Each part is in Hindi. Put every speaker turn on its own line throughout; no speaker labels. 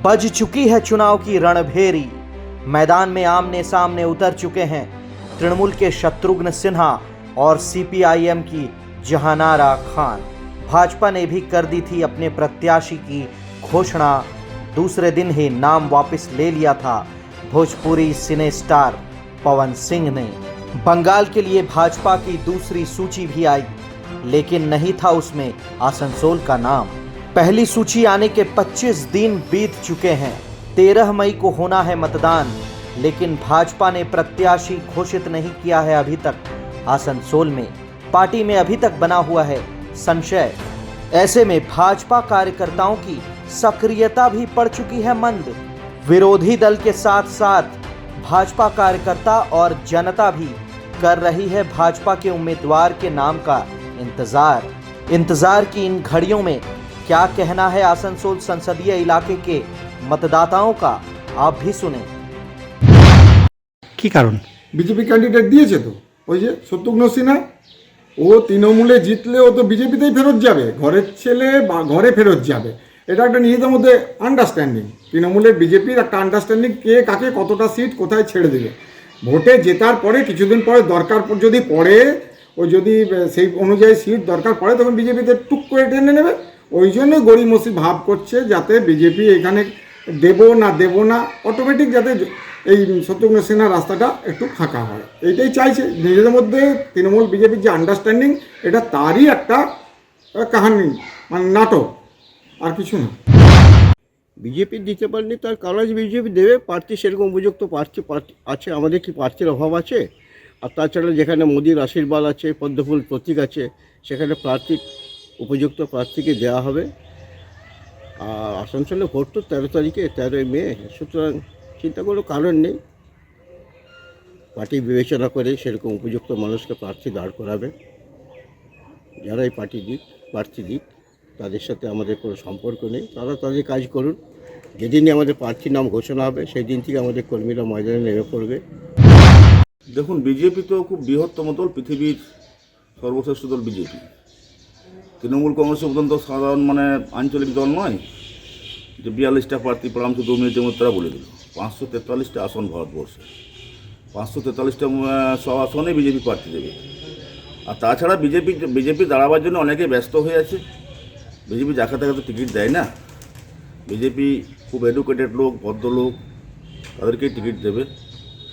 बज चुकी है चुनाव की रणभेरी। मैदान में आमने सामने उतर चुके हैं तृणमूल के शत्रुघ्न सिन्हा और सीपीआईएम की जहानारा खान। भाजपा ने भी कर दी थी अपने प्रत्याशी की घोषणा। दूसरे दिन ही नाम वापस ले लिया था भोजपुरी सिने स्टार पवन सिंह ने। बंगाल के लिए भाजपा की दूसरी सूची भी आई, लेकिन नहीं था उसमें आसनसोल का नाम। पहली सूची आने के 25 दिन बीत चुके हैं। 13 मई को होना है मतदान, लेकिन भाजपा ने प्रत्याशी घोषित नहीं किया है अभी तक। आसनसोल में पार्टी में अभी तक बना हुआ है संशय। ऐसे में भाजपा कार्यकर्ताओं की सक्रियता भी पड़ चुकी है मंद। विरोधी दल के साथ साथ भाजपा कार्यकर्ता और जनता भी कर रही है भाजपा के उम्मीदवार के नाम का इंतजार की इन घड़ियों में क्या कहना है आसनसोल संसदीय इलाके के मतदाताओं का, आप भी सुने।
কি কারণ
বিজেপি ক্যান্ডিডেট দিয়েছে তো ওই যে শত্রুঘ্ন সিনহা, ও তৃণমূলে জিতলে ও তো বিজেপিতেই ফেরত যাবে, ঘরের ছেলে বা ঘরে ফেরত যাবে। এটা একটা নিজেদের মধ্যে আন্ডারস্ট্যান্ডিং, তৃণমূলের বিজেপির একটা আন্ডারস্ট্যান্ডিং, কে কাকে কতটা সিট কোথায় ছেড়ে দেবে। ভোটে জেতার পরে কিছুদিন পরে দরকার যদি পড়ে, ও যদি সেই অনুযায়ী সিট দরকার পড়ে, তখন বিজেপিতে টুক করে টেনে নেবে। ওই জন্য গড়িমসি ভাব করছে যাতে বিজেপি এখানে দেব না অটোমেটিক যাতে এই শত্রুঘ্ন সিনহা রাস্তাটা একটু ফাঁকা হয়, এইটাই চাইছে নিজেদের মধ্যে। তৃণমূল বিজেপির যে আন্ডারস্ট্যান্ডিং, এটা তারই একটা কাহানি, মানে নাটক, আর কিছু না।
বিজেপি দিতে পারেনি তার কারণ বিজেপি দেবে, প্রার্থী সেরকম উপযুক্ত প্রার্থী আছে। আমাদের কি প্রার্থীর অভাব আছে? আর তাছাড়া যেখানে মোদির আশীর্বাদ আছে, পদ্মফুল প্রতীক আছে, সেখানে উপযুক্ত প্রার্থীকে দেওয়া হবে। আর আসানসোলে ভোট তো 13 তারিখে, 13 মে, সুতরাং চিন্তা কোনো কারণ নেই। পার্টি বিবেচনা করে সেরকম উপযুক্ত মানুষকে প্রার্থী দাঁড় করাবে। যারা এই প্রার্থী দিক, তাদের সাথে আমাদের কোনো সম্পর্ক নেই। তারা তাদের কাজ করুন। যেদিনই আমাদের প্রার্থীর নাম ঘোষণা হবে, সেই দিন থেকে আমাদের কর্মীরা ময়দানে নেমে পড়বে।
দেখুন, বিজেপি তো খুব বৃহত্তম দল, পৃথিবীর সর্বশ্রেষ্ঠ দল বিজেপি। তৃণমূল কংগ্রেসের মতন তো সাধারণ আঞ্চলিক দল নয় যে 42টা প্রার্থী পরামর্শ 2 মিনিটের মধ্যে তারা বলে দিল। 543টা আসন ভারতবর্ষে, 543টা সব আসনে বিজেপি প্রার্থী দেবে। আর তাছাড়া বিজেপি দাঁড়াবার জন্য অনেকে ব্যস্ত হয়ে আছে। বিজেপি যাকে তাকে তো টিকিট দেয় না। বিজেপি খুব এডুকেটেড লোক, ভদ্রলোক, তাদেরকেই টিকিট দেবে।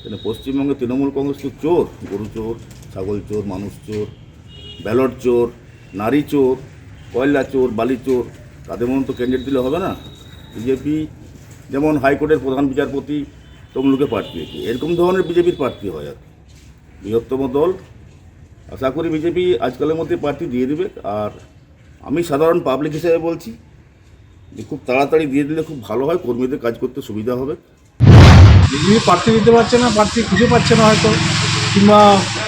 কেন পশ্চিমবঙ্গে তৃণমূল কংগ্রেস তো চোর, গরু চোর, ছাগল চোর, মানুষ চোর, ব্যালট চোর, নারী চোর, কয়লা চোর, বালি চোর। তাদের মতন তো ক্যান্ডিডেট দিলে হবে না। বিজেপি যেমন হাইকোর্টের প্রধান বিচারপতি তমলুকে প্রার্থী হয়েছে, এরকম ধরনের বিজেপির প্রার্থী হয় আর কি। বৃহত্তম দল, আশা করি বিজেপি আজকালের মধ্যে প্রার্থী দিয়ে দেবে। আর আমি সাধারণ পাবলিক হিসেবে বলছি যে খুব তাড়াতাড়ি দিয়ে দিলে খুব ভালো হয়, কর্মীদের কাজ করতে সুবিধা হবে।
বিজেপি প্রার্থী দিতে পারছে না, প্রার্থী খুঁজে পাচ্ছে না হয়তো, কিংবা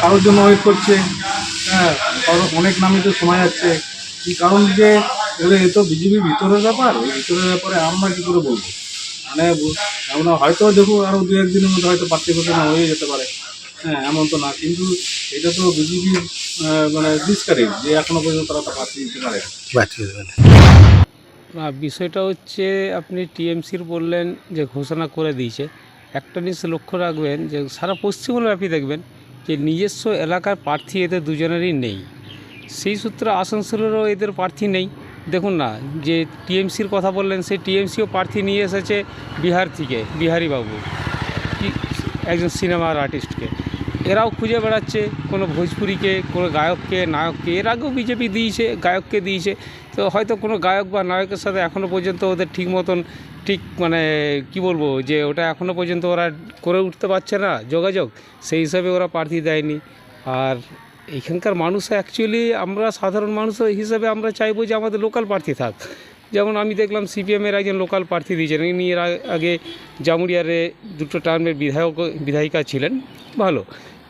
কারোর জন্য ওয়েট করছে। হ্যাঁ, অনেক নামই তো শোনা যাচ্ছে। কী কারণ যে এ তো বিজেপির ভিতরের ব্যাপার, ওই ভিতরের ব্যাপারে আমরা কী করে বলবো? আমরা হয়তো দেখুন আরও 2-1 দিনের মধ্যে হয়তো প্রার্থী ঘোষণা হয়ে যেতে পারে। হ্যাঁ, এমন তো না, কিন্তু এটা তো বিজেপির ডিসকারেজ যে এখনও পর্যন্ত তারা প্রার্থী দিতে পারে
না। বিষয়টা হচ্ছে, আপনি টিএমসির বললেন যে ঘোষণা করে দিয়েছে। একটা জিনিস লক্ষ্য রাখবেন যে সারা পশ্চিমবঙ্গব্যাপী দেখবেন যে নিজস্ব এলাকার প্রার্থী এদের দুজনেরই নেই। সেই সূত্রে আসানসোলেরও এদের প্রার্থী নেই। দেখুন না, যে টিএমসির কথা বললেন, সেই টিএমসিও প্রার্থী নিয়ে এসেছে বিহার থেকে, বিহারি বাবু, একজন সিনেমার আর্টিস্টকে। এরাও খুঁজে বেড়াচ্ছে কোনো ভোজপুরিকে, কোনো গায়ককে, নায়ককে। এর আগেও বিজেপি দিয়েছে, গায়ককে দিয়েছে। তো হয়তো কোনো গায়ক বা নায়কের সাথে এখনও পর্যন্ত ওদের ঠিক মতন কি বলবো, যে ওটা এখনও পর্যন্ত ওরা করে উঠতে পারছে না যোগাযোগ, সেই হিসাবে ওরা প্রার্থী দেয়নি। আর এখানকার মানুষ অ্যাকচুয়ালি, আমরা সাধারণ মানুষ হিসেবে আমরা চাইবো যে আমাদের লোকাল প্রার্থী থাক। যেমন আমি দেখলাম সিপিএমের একজন লোকাল প্রার্থী দিয়েছেন, ইনি এর আগে জামুরিয়ারে 2 টার্মের বিধায়িকা ছিলেন, ভালো।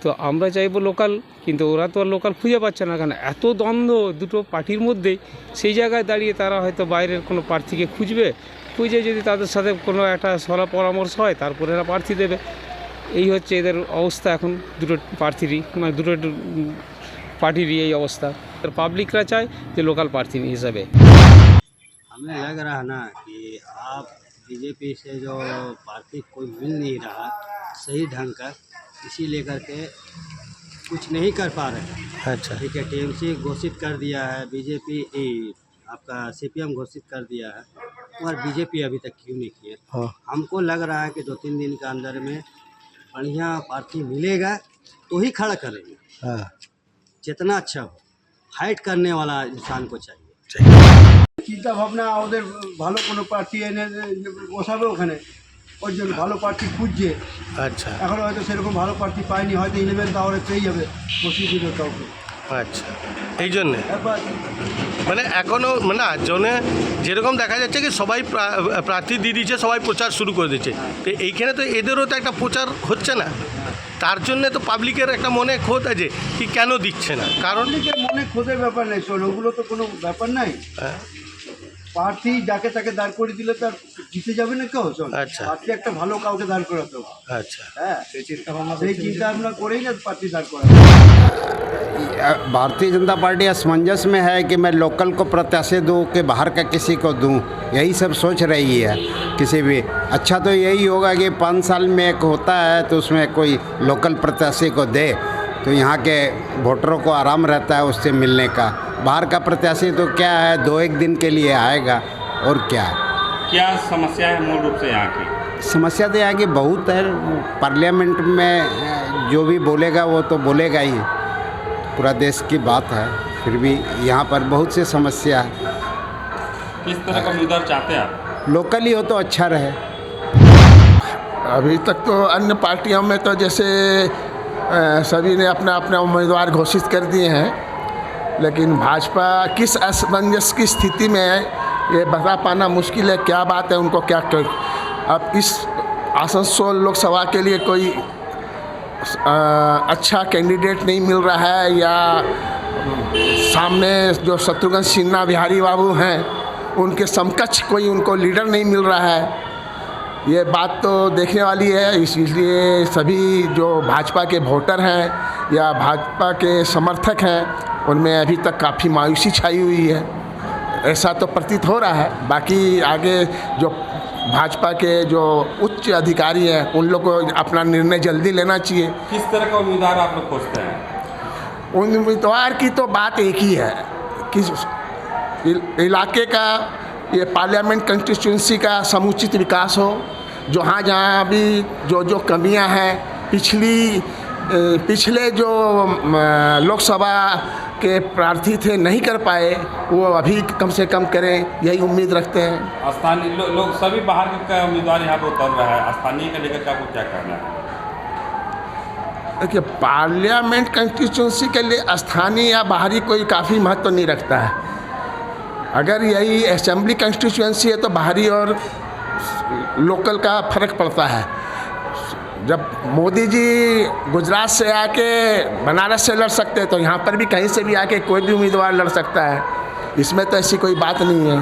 তো আমরা চাইবো লোকাল, কিন্তু ওরা তো আর লোকাল খুঁজে পাচ্ছে না। কেন এত দ্বন্দ্ব দুটো পার্টির মধ্যে, সেই জায়গায় দাঁড়িয়ে তারা হয়তো বাইরের কোনো প্রার্থীকে খুঁজে যদি তাদের সাথে কোনো একটা সলা পরামর্শ হয়, তারপরে এরা প্রার্থী দেবে। এই হচ্ছে এদের অবস্থা এখন, দুটো প্রার্থীরই, দুটো পার্টিরই এই অবস্থা। পাবলিকরা চায় যে লোকাল প্রার্থী হিসাবে।
हमें लग रहा है ना कि आप
बीजेपी से जो पार्टी कोई मिल नहीं रहा सही ढंग का, इसी लेकर के कुछ नहीं कर पा रहे।
अच्छा।
ठीक है, टीएमसी घोषित कर दिया है, बीजेपी आपका सीपीएम घोषित कर दिया है, और बीजेपी अभी तक क्यों नहीं किए।
हाँ।
हमको लग रहा है कि 2-3 दिन के अंदर में बढ़िया पार्टी मिलेगा तो ही खड़ा करेंगे।
हाँ।
जितना अच्छा हो, फाइट करने वाला इंसान को चाहिए।
চিন্তা ভাবনা ওদের ভালো কোনো প্রার্থী এনে বসাবে ওখানে, ওই জন্য ভালো প্রার্থী খুঁজছে।
আচ্ছা
এখনও হয়তো সেরকম ভালো প্রার্থী পায়নি, হয়তো 11 আওয়ারে পেয়ে যাবে বসিয়ে দিল কাউকে।
আচ্ছা, এই জন্যে
একবার
মানে এখনও না জনে যেরকম দেখা যাচ্ছে কি সবাই প্রার্থী দিয়ে দিচ্ছে, সবাই প্রচার শুরু করে দিচ্ছে, তো এইখানে তো এদেরও তো একটা প্রচার হচ্ছে না, তার জন্যে তো পাবলিকের একটা মনে খোদ আছে কি কেন দিচ্ছে না, কারণ
পাবলিকের মনে খোঁজের ব্যাপার নেই, শোন ওগুলো তো কোনো ব্যাপার নাই।
হ্যাঁ,
প্রার্থী যাকে তাকে দাঁড় করে দিলে তার জিতে যাবে না কেউ। শোন,
আচ্ছা।
প্রার্থী একটা ভালো কাউকে দাঁড় করাতে হবে।
আচ্ছা
হ্যাঁ, সেই চিন্তা ভাবনা করেই না প্রার্থী দাঁড় করা।
भारतीय जनता पार्टी असमंजस में है कि मैं लोकल को प्रत्याशी दूं कि बाहर का किसी को दूं, यही सब सोच रही है। किसी भी अच्छा तो यही होगा कि 5 साल में एक होता है तो उसमें कोई लोकल प्रत्याशी को दे तो यहाँ के वोटरों को आराम रहता है उससे मिलने का। बाहर का प्रत्याशी तो क्या है 2-1 दिन के लिए आएगा और क्या है।
क्या समस्या है मूल रूप से यहाँ की?
समस्या तो यहाँ की बहुत है, पार्लियामेंट में जो भी बोलेगा वो तो बोलेगा ही, पूरा देश की बात है, फिर भी यहाँ पर बहुत सी समस्या है।
किस तरह का उम्मीदवार चाहते हैं आप?
लोकल ही हो तो अच्छा रहे।
अभी तक तो अन्य पार्टियों में तो जैसे सभी ने अपना अपना उम्मीदवार घोषित कर दिए हैं, लेकिन भाजपा किस असमंजस की स्थिति में है ये बता पाना मुश्किल है। क्या बात है उनको क्या कर, अब इस आसनसोल लोकसभा के लिए कोई अच्छा कैंडिडेट नहीं मिल रहा है, या सामने जो शत्रुघ्न सिन्हा बिहारी बाबू हैं उनके समकक्ष कोई उनको लीडर नहीं मिल रहा है, ये बात तो देखने वाली है। इसलिए सभी जो भाजपा के वोटर हैं या भाजपा के समर्थक हैं उनमें अभी तक काफ़ी मायूसी छाई हुई है, ऐसा तो प्रतीत हो रहा है। बाकी आगे जो भाजपा के जो उच्च अधिकारी हैं उन लोग को अपना निर्णय जल्दी लेना चाहिए।
किस तरह का उम्मीदवार आप लोग खोजते हैं?
उन उम्मीदवार की तो बात एक ही है कि इलाके का ये पार्लियामेंट कंस्टिट्यूंसी का समुचित विकास हो, जहाँ जहाँ भी जो कमियां हैं पिछले जो लोकसभा के प्रार्थी थे नहीं कर पाए वो अभी कम से कम करें, यही उम्मीद रखते हैं।
स्थानीय लोग सभी बाहर के उम्मीदवार यहाँ पर उतर रहा है, स्थानीय का लेकर आपको क्या कहना है?
देखिए, पार्लियामेंट कंस्टिट्यूंसी के लिए स्थानीय या बाहरी कोई काफ़ी महत्व नहीं रखता है। अगर यही असेंबली कंस्टिट्यूंसी है तो बाहरी और लोकल का फ़र्क पड़ता है। जब मोदी जी गुजरात से आके बनारस से लड़ सकते हैं तो यहाँ पर भी कहीं से भी आके कोई भी उम्मीदवार लड़ सकता है, इसमें तो ऐसी कोई बात नहीं है।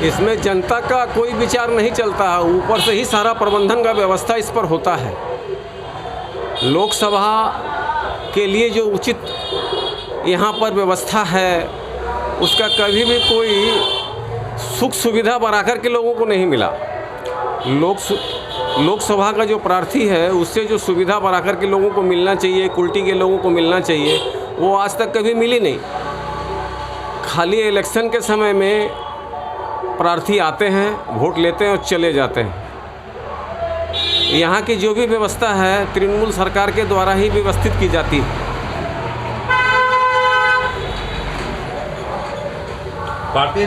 इसमें जनता का कोई विचार नहीं चलता है, ऊपर से ही सारा प्रबंधन का व्यवस्था इस पर होता है। लोकसभा के लिए जो उचित यहाँ पर व्यवस्था है उसका कभी भी कोई सुख सुविधा बनाकर के लोगों को नहीं मिला। लोकसभा का जो प्रार्थी है उससे जो सुविधा बनाकर के लोगों को मिलना चाहिए, कुल्टी के लोगों को मिलना चाहिए, वो आज तक कभी मिली नहीं। खाली इलेक्शन के समय में प्रार्थी आते हैं, वोट लेते हैं और चले जाते हैं। यहाँ की जो भी व्यवस्था है तृणमूल सरकार के द्वारा ही व्यवस्थित की जाती है।
भारतीय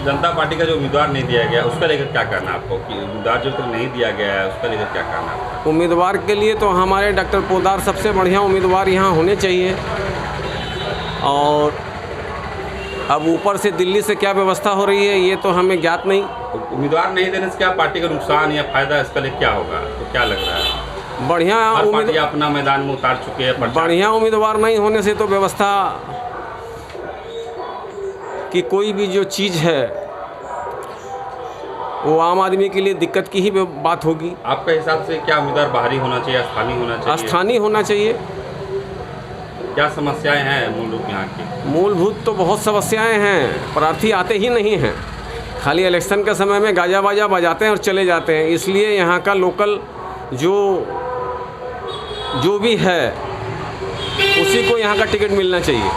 जनता पार्टी का जो उम्मीदवार नहीं दिया गया उसका लेकर क्या करना है आपको? कि उम्मीदवार जो तक नहीं दिया गया है उसका लेकर क्या करना है आपको?
उम्मीदवार के लिए तो हमारे डॉक्टर पोदार सबसे बढ़िया उम्मीदवार यहाँ होने चाहिए, और अब ऊपर से दिल्ली से क्या व्यवस्था हो रही है ये तो हमें ज्ञात नहीं।
उम्मीदवार नहीं देने से क्या पार्टी का नुकसान या फायदा, इसका लिए क्या होगा, तो क्या लग रहा है?
बढ़िया
पार्टी अपना मैदान में उतार चुके हैं।
बढ़िया उम्मीदवार नहीं होने से तो व्यवस्था कि कोई भी जो चीज़ है वो आम आदमी के लिए दिक्कत की ही बात होगी।
आपके हिसाब से क्या उम्मीदवार बाहरी होना चाहिए, स्थानीय होना चाहिए?
स्थानीय होना चाहिए।
क्या समस्याएं हैं मूल रूप यहाँ की?
मूलभूत तो बहुत समस्याएं हैं, प्रार्थी आते ही नहीं हैं। खाली इलेक्शन के समय में गाजा बाजा बजाते हैं और चले जाते हैं। इसलिए यहाँ का लोकल जो भी है उसी को यहाँ का टिकट मिलना चाहिए।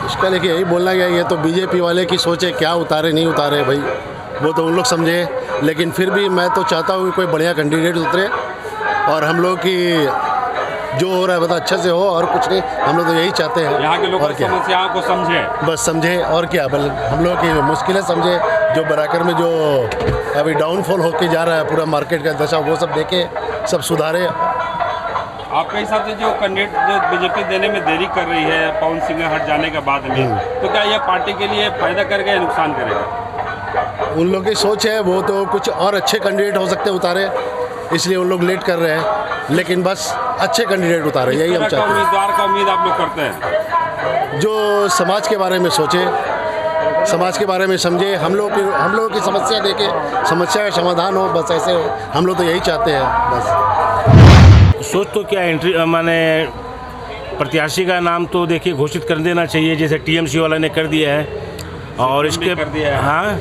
इसका लेके यही बोलना गया, ये तो बीजेपी वाले की सोच है, क्या उतारे नहीं उतारे भाई वो तो उन लोग समझे, लेकिन फिर भी मैं तो चाहता हूँ कि कोई बढ़िया कैंडिडेट उतरे और हम लोग की जो हो रहा है बता अच्छा से हो, और कुछ नहीं, हम लोग तो यही चाहते हैं।
यहाँ के लोग समस्याओं को समझे,
बस समझे और क्या, बल हम लोग की मुश्किलें समझे, जो बराकर में जो अभी डाउनफॉल होके जा रहा है पूरा मार्केट का दशा, वो सब देखे, सब सुधारे।
आपके हिसाब से जो कैंडिडेट जो बीजेपी देने में देरी कर रही है पवन सिंह हट जाने के बाद में, तो क्या यह पार्टी के लिए फायदा करेगा या नुकसान करेगा?
उन लोग की सोच है, वो तो कुछ और अच्छे कैंडिडेट हो सकते उतारे, इसलिए उन लोग लेट कर रहे हैं, लेकिन बस अच्छे कैंडिडेट उतारे, यही हम चाहते हैं।
उम्मीदवार का उम्मीद आप लोग करते हैं
जो समाज के बारे में सोचे, समाज के बारे में समझे, हम लोगों की समस्या देखे, समस्या का समाधान हो, बस ऐसे हम लोग तो यही चाहते हैं। बस
सोच तो क्या एंट्री माने प्रत्याशी का नाम तो देखिए घोषित कर देना चाहिए, जैसे टीएमसी वाला ने कर दिया है और इसके
कर दिया है।
हाँ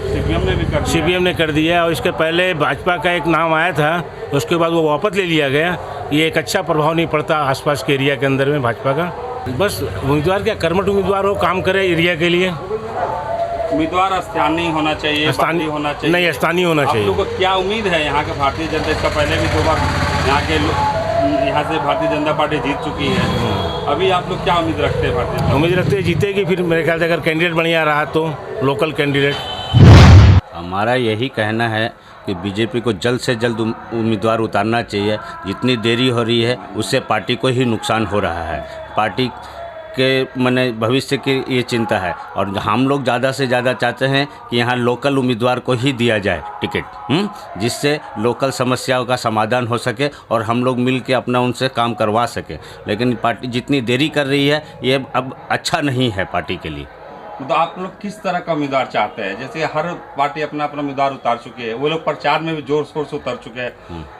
सीपीएम ने कर दिया है, और इसके पहले भाजपा का एक नाम आया था, उसके बाद वो वापस ले लिया गया। ये एक अच्छा प्रभाव नहीं पड़ता आसपास के एरिया के अंदर में भाजपा का। बस उम्मीदवार क्या कर्मठ उम्मीदवार हो, काम करे एरिया के लिए।
उम्मीदवार स्थानीय होना चाहिए,
स्थानीय
होना चाहिए,
नहीं स्थानीय होना चाहिए।
आप लोगों को क्या उम्मीद है यहाँ के भारतीय जनता? इसका पहले भी 2 बार यहाँ से भारतीय जनता पार्टी जीत चुकी है, अभी आप लोग क्या उम्मीद रखते हैं? भारतीय
उम्मीद रखते हैं जीतेगी, फिर मेरे ख्याल से अगर कैंडिडेट बढ़िया रहा तो लोकल कैंडिडेट।
हमारा यही कहना है कि बीजेपी को जल्द से जल्द उम्मीदवार उतारना चाहिए। जितनी देरी हो रही है उससे पार्टी को ही नुकसान हो रहा है, पार्टी के माने भविष्य की ये चिंता है, और हम लोग ज़्यादा से ज़्यादा चाहते हैं कि यहाँ लोकल उम्मीदवार को ही दिया जाए टिकट, जिससे लोकल समस्याओं का समाधान हो सके और हम लोग मिल के अपना उनसे काम करवा सकें। लेकिन पार्टी जितनी देरी कर रही है ये अब अच्छा नहीं है पार्टी के लिए।
तो आप लोग किस तरह का उम्मीदवार चाहते हैं? जैसे हर पार्टी अपना अपना उम्मीदवार उतार चुकी है, वो लोग प्रचार में भी जोर शोर से उतर चुके हैं,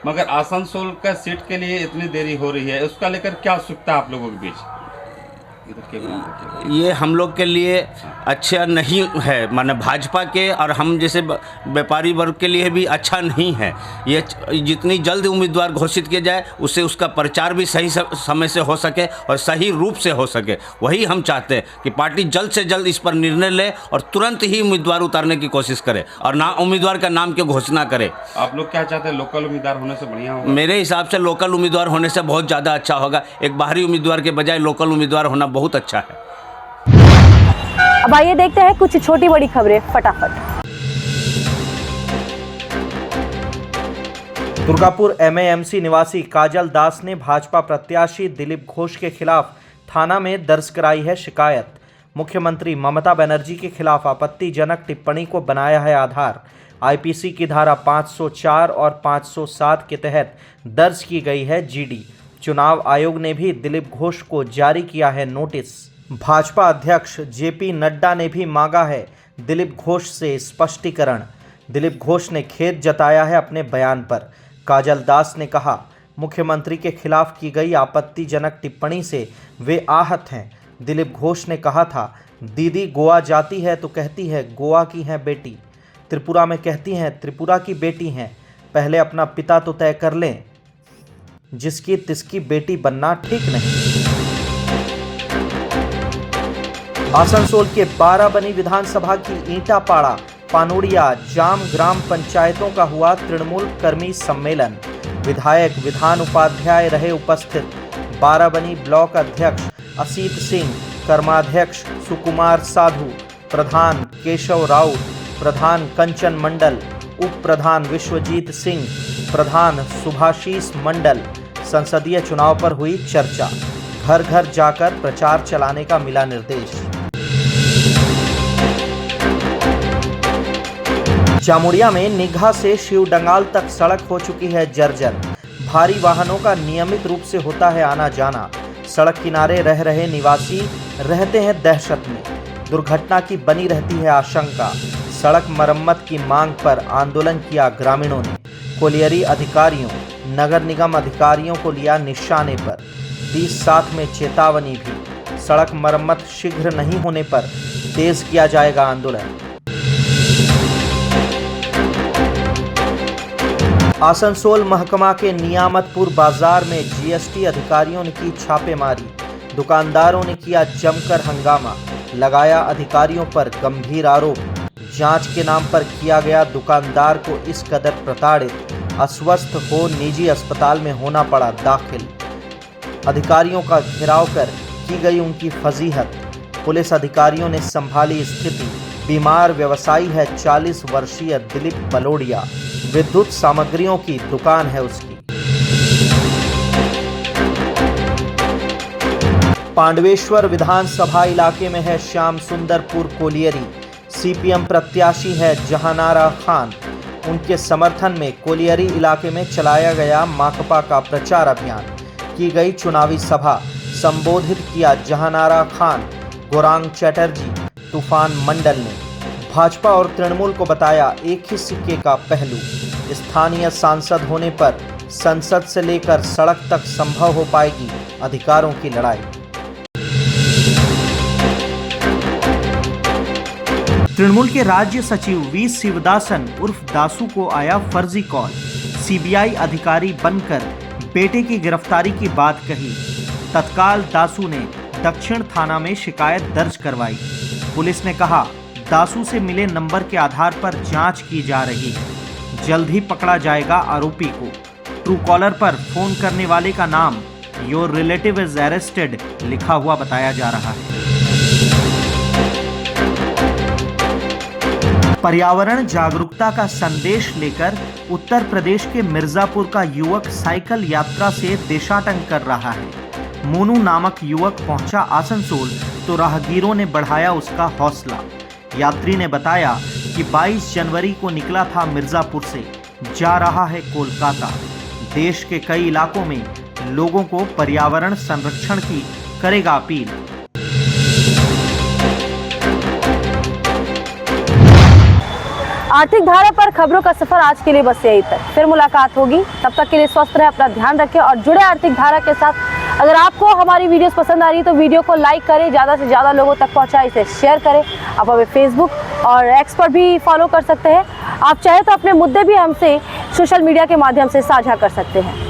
मगर आसनसोल का सीट के लिए इतनी देरी हो रही है, उसका लेकर क्या उत्सुकता है आप लोगों के बीच?
ये हम लोग के लिए अच्छा नहीं है, माने भाजपा के और हम जैसे व्यापारी वर्ग के लिए भी अच्छा नहीं है। ये जितनी जल्द उम्मीदवार घोषित किया जाए उससे उसका प्रचार भी सही समय से हो सके और सही रूप से हो सके, वही हम चाहते हैं कि पार्टी जल्द से जल्द इस पर निर्णय ले और तुरंत ही उम्मीदवार उतारने की कोशिश करे और ना उम्मीदवार का नाम की घोषणा करे।
आप लोग क्या चाहते हैं? लोकल उम्मीदवार होने से बढ़िया होगा?
मेरे हिसाब से लोकल उम्मीदवार होने से बहुत ज़्यादा अच्छा होगा। एक बाहरी उम्मीदवार के बजाय लोकल उम्मीदवार होना बहुत अच्छा है।
अब आइए देखते हैं कुछ छोटी बड़ी खबरें फटाफट।
दुर्गापुर एमएएमसी निवासी काजल दास ने भाजपा प्रत्याशी दिलीप घोष के खिलाफ थाना में दर्ज कराई है शिकायत। मुख्यमंत्री ममता बनर्जी के खिलाफ आपत्तिजनक टिप्पणी को बनाया है आधार। आईपीसी की धारा 504 और 507 के तहत दर्ज की गई है जीडी। चुनाव आयोग ने भी दिलीप घोष को जारी किया है नोटिस। भाजपा अध्यक्ष जेपी नड्डा ने भी मांगा है दिलीप घोष से स्पष्टीकरण। दिलीप घोष ने खेद जताया है अपने बयान पर। काजल दास ने कहा, मुख्यमंत्री के खिलाफ की गई आपत्तिजनक टिप्पणी से वे आहत हैं। दिलीप घोष ने कहा था, दीदी गोवा जाती है तो कहती है गोवा की हैं बेटी, त्रिपुरा में कहती हैं त्रिपुरा की बेटी हैं। पहले अपना पिता तो तय कर लें, जिसकी तिसकी बेटी बनना ठीक नहीं। आसनसोल के बाराबनी विधानसभा की ईंटापाड़ा, पानोड़िया, जाम ग्राम पंचायतों का हुआ तृणमूल कर्मी सम्मेलन। विधायक विधान उपाध्याय रहे उपस्थित। बाराबनी ब्लॉक अध्यक्ष असीत सिंह, कर्माध्यक्ष सुकुमार साधु, प्रधान केशव राउत, प्रधान कंचन मंडल, उप प्रधान विश्वजीत सिंह, प्रधान सुभाशीष मंडल। संसदीय चुनाव पर हुई चर्चा। घर घर जाकर प्रचार चलाने का मिला निर्देश। जामुड़िया में निगहा से शिवडंगाल तक सड़क हो चुकी है जर्जर। भारी वाहनों का नियमित रूप से होता है आना जाना। सड़क किनारे रह रहे निवासी रहते हैं दहशत में। दुर्घटना की बनी रहती है आशंका। सड़क मरम्मत की मांग पर आंदोलन किया ग्रामीणों ने। कोलियरी अधिकारियों, नगर निगम अधिकारियों को लिया निशाने पर। 30 साथ में चेतावनी भी। सड़क मरम्मत शीघ्र नहीं होने पर तेज किया जाएगा आंदोलन। आसनसोल महकमा के नियामतपुर बाजार में जीएसटी अधिकारियों ने की छापेमारी। दुकानदारों ने किया जमकर हंगामा, लगाया अधिकारियों पर गंभीर आरोप। जांच के नाम पर किया गया दुकानदार को इस कदर प्रताड़ित, अस्वस्थ हो निजी अस्पताल में होना पड़ा दाखिल। अधिकारियों का घेराव कर की गई उनकी फजीहत। पुलिस अधिकारियों ने संभाली स्थिति। बीमार व्यवसायी है 40 वर्षीय दिलीप बलोडिया, विद्युत सामग्रियों की दुकान है उसकी। पांडवेश्वर विधानसभा इलाके में है श्याम सुंदरपुर कोलियरी। सीपीएम प्रत्याशी है जहानारा खान। उनके समर्थन में कोलियरी इलाके में चलाया गया माकपा का प्रचार अभियान। की गई चुनावी सभा, संबोधित किया जहानारा खान, गौरांग चैटर्जी, तूफान मंडल ने। भाजपा और तृणमूल को बताया एक ही सिक्के का पहलू। स्थानीय सांसद होने पर संसद से लेकर सड़क तक संभव हो पाएगी अधिकारों की लड़ाई। तृणमूल के राज्य सचिव वी शिवदासन उर्फ दासू को आया फर्जी कॉल। सीबीआई अधिकारी बनकर बेटे की गिरफ्तारी की बात कही। तत्काल दासू ने दक्षिण थाना में शिकायत दर्ज करवाई। पुलिस ने कहा दासू से मिले नंबर के आधार पर जांच की जा रही है। जल्द ही पकड़ा जाएगा आरोपी को। ट्रू कॉलर पर फोन करने वाले का नाम योर रिलेटिव इज अरेस्टेड लिखा हुआ बताया जा रहा है। पर्यावरण जागरूकता का संदेश लेकर उत्तर प्रदेश के मिर्जापुर का युवक साइकिल यात्रा से देशाटन कर रहा है। मोनू नामक युवक पहुंचा आसनसोल तो राहगीरों ने बढ़ाया उसका हौसला। यात्री ने बताया कि 22 जनवरी को निकला था मिर्जापुर से, जा रहा है कोलकाता। देश के कई इलाकों में लोगों को पर्यावरण संरक्षण की करेगा अपील।
आर्थिक धारा पर खबरों का सफर आज के लिए बस यही तक। फिर मुलाकात होगी, तब तक के लिए स्वस्थ रहे, अपना ध्यान रखें और जुड़े आर्थिक धारा के साथ। अगर आपको हमारी वीडियोस पसंद आ रही है तो वीडियो को लाइक करें, ज़्यादा से ज़्यादा लोगों तक पहुंचाएं, इसे शेयर करें। आप हमें फेसबुक और एक्स पर भी फॉलो कर सकते हैं। आप चाहे तो अपने मुद्दे भी हमसे सोशल मीडिया के माध्यम से साझा कर सकते हैं।